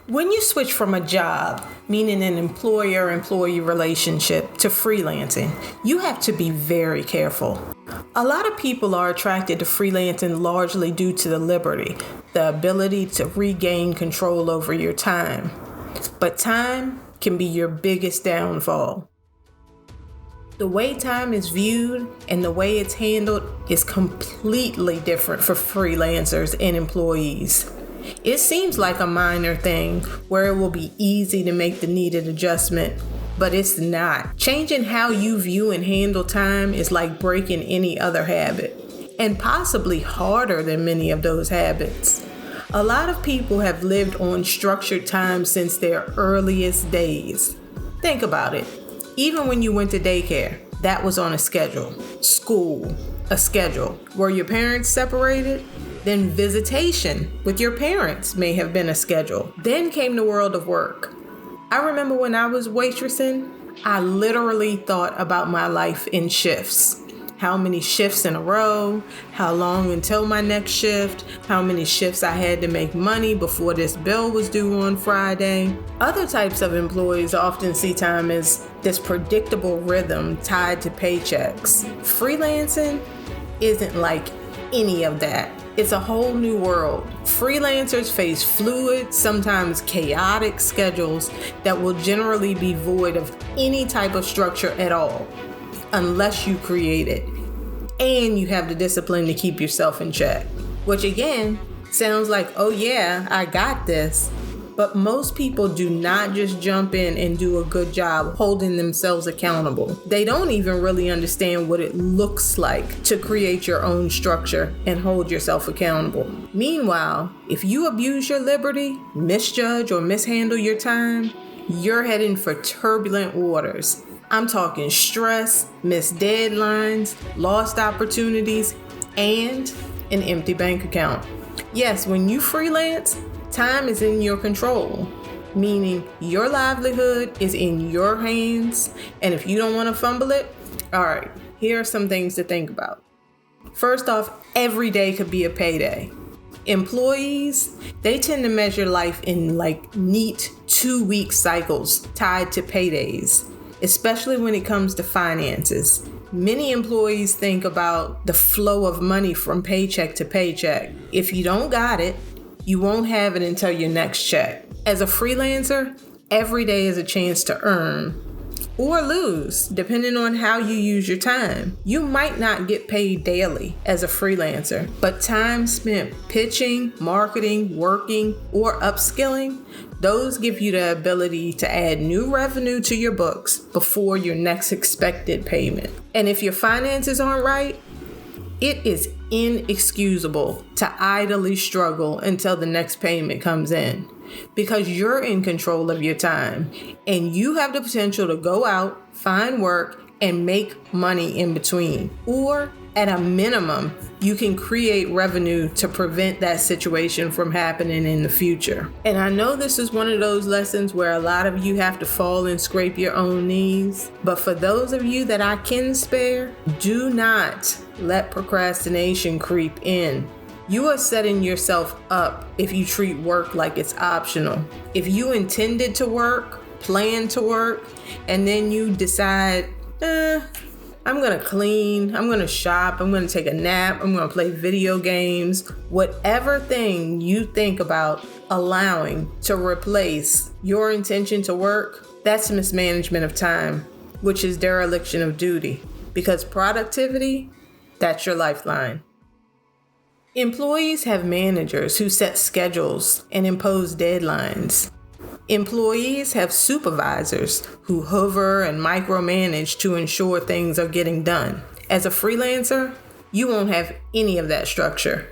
When you switch from a job, meaning an employer-employee relationship, to freelancing, you have to be very careful. A lot of people are attracted to freelancing largely due to the liberty, the ability to regain control over your time. But time can be your biggest downfall. The way time is viewed and the way it's handled is completely different for freelancers and employees. It seems like a minor thing where it will be easy to make the needed adjustment, but it's not. Changing how you view and handle time is like breaking any other habit, and possibly harder than many of those habits. A lot of people have lived on structured time since their earliest days. Think about it. Even when you went to daycare, that was on a schedule. School, a schedule. Were your parents separated? Then visitation with your parents may have been a schedule. Then came the world of work. I remember when I was waitressing, I literally thought about my life in shifts. How many shifts in a row, how long until my next shift, how many shifts I had to make money before this bill was due on Friday. Other types of employees often see time as this predictable rhythm tied to paychecks. Freelancing isn't like any of that. It's a whole new world. Freelancers face fluid, sometimes chaotic schedules that will generally be void of any type of structure at all, unless you create it. And you have the discipline to keep yourself in check. Which again, sounds like, oh yeah, I got this. But most people do not just jump in and do a good job holding themselves accountable. They don't even really understand what it looks like to create your own structure and hold yourself accountable. Meanwhile, if you abuse your liberty, misjudge or mishandle your time, you're heading for turbulent waters. I'm talking stress, missed deadlines, lost opportunities, and an empty bank account. Yes, when you freelance, time is in your control, meaning your livelihood is in your hands, and if you don't want to fumble it, all right, here are some things to think about. First off, every day could be a payday. Employees, they tend to measure life in like neat 2-week cycles tied to paydays, especially when it comes to finances. Many employees think about the flow of money from paycheck to paycheck. If you don't got it, you won't have it until your next check. As a freelancer, every day is a chance to earn or lose, depending on how you use your time. You might not get paid daily as a freelancer, but time spent pitching, marketing, working, or upskilling, those give you the ability to add new revenue to your books before your next expected payment. And if your finances aren't right, it is inexcusable to idly struggle until the next payment comes in, because you're in control of your time and you have the potential to go out, find work, and make money in between. Or at a minimum, you can create revenue to prevent that situation from happening in the future. And I know this is one of those lessons where a lot of you have to fall and scrape your own knees. But for those of you that I can spare, do not let procrastination creep in. You are setting yourself up if you treat work like it's optional. If you intended to work, plan to work, and then you decide, I'm going to clean, I'm going to shop, I'm going to take a nap, I'm going to play video games. Whatever thing you think about allowing to replace your intention to work, that's mismanagement of time, which is dereliction of duty. Because productivity, that's your lifeline. Employees have managers who set schedules and impose deadlines. Employees have supervisors who hover and micromanage to ensure things are getting done. As a freelancer, you won't have any of that structure.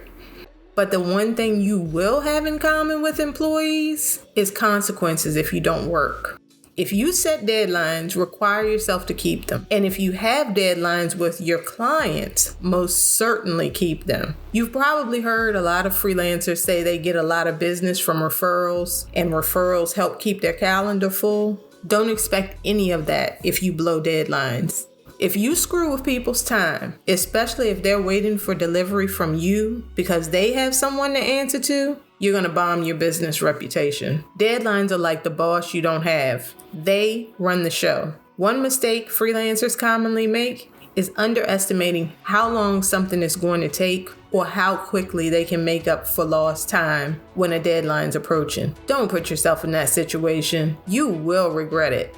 But the one thing you will have in common with employees is consequences if you don't work. If you set deadlines, require yourself to keep them. And if you have deadlines with your clients, most certainly keep them. You've probably heard a lot of freelancers say they get a lot of business from referrals, and referrals help keep their calendar full. Don't expect any of that if you blow deadlines. If you screw with people's time, especially if they're waiting for delivery from you because they have someone to answer to, you're going to bomb your business reputation. Deadlines are like the boss you don't have. They run the show. One mistake freelancers commonly make is underestimating how long something is going to take or how quickly they can make up for lost time when a deadline's approaching. Don't put yourself in that situation. You will regret it.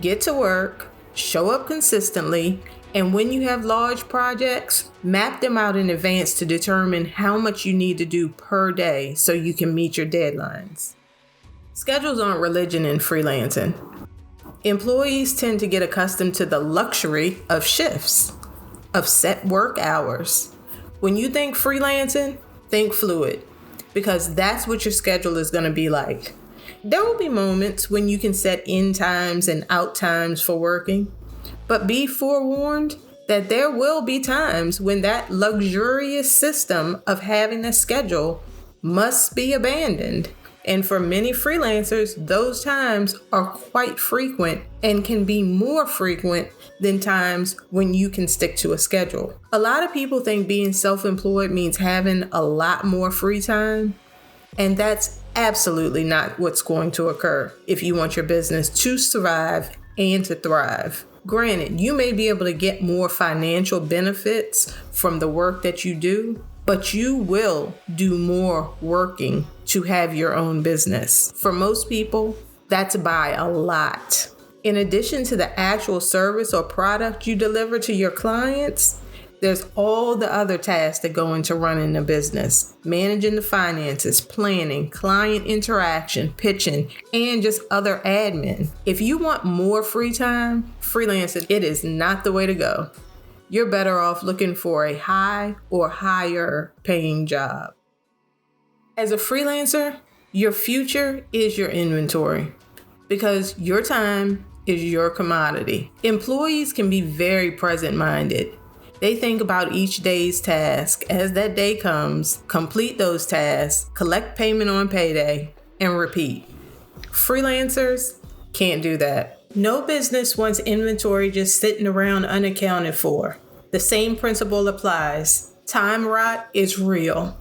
Get to work, show up consistently, and when you have large projects, map them out in advance to determine how much you need to do per day so you can meet your deadlines. Schedules aren't religion in freelancing. Employees tend to get accustomed to the luxury of shifts, of set work hours. When you think freelancing, think fluid, because that's what your schedule is going to be like. There will be moments when you can set in times and out times for working, but be forewarned that there will be times when that luxurious system of having a schedule must be abandoned. And for many freelancers, those times are quite frequent and can be more frequent than times when you can stick to a schedule. A lot of people think being self-employed means having a lot more free time, and that's absolutely not what's going to occur if you want your business to survive and to thrive. Granted, you may be able to get more financial benefits from the work that you do, but you will do more working to have your own business. For most people, that's by a lot. In addition to the actual service or product you deliver to your clients, there's all the other tasks that go into running a business, managing the finances, planning, client interaction, pitching, and just other admin. If you want more free time, freelancing, it is not the way to go. You're better off looking for a high or higher paying job. As a freelancer, your future is your inventory because your time is your commodity. Employees can be very present-minded. They think about each day's task as that day comes, complete those tasks, collect payment on payday, and repeat. Freelancers can't do that. No business wants inventory just sitting around unaccounted for. The same principle applies. Time rot is real.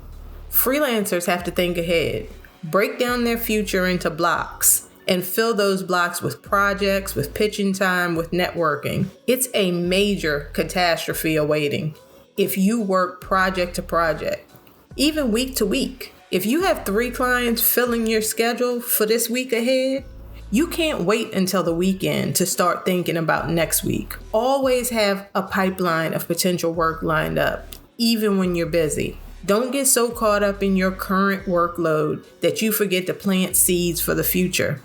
Freelancers have to think ahead, break down their future into blocks, and fill those blocks with projects, with pitching time, with networking. It's a major catastrophe awaiting if you work project to project, even week to week. If you have 3 clients filling your schedule for this week ahead, you can't wait until the weekend to start thinking about next week. Always have a pipeline of potential work lined up, even when you're busy. Don't get so caught up in your current workload that you forget to plant seeds for the future.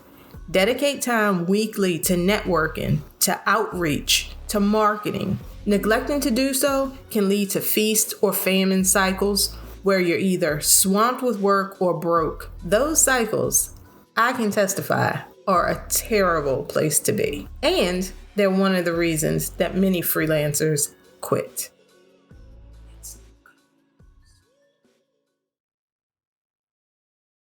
Dedicate time weekly to networking, to outreach, to marketing. Neglecting to do so can lead to feast or famine cycles where you're either swamped with work or broke. Those cycles, I can testify, are a terrible place to be. And they're one of the reasons that many freelancers quit.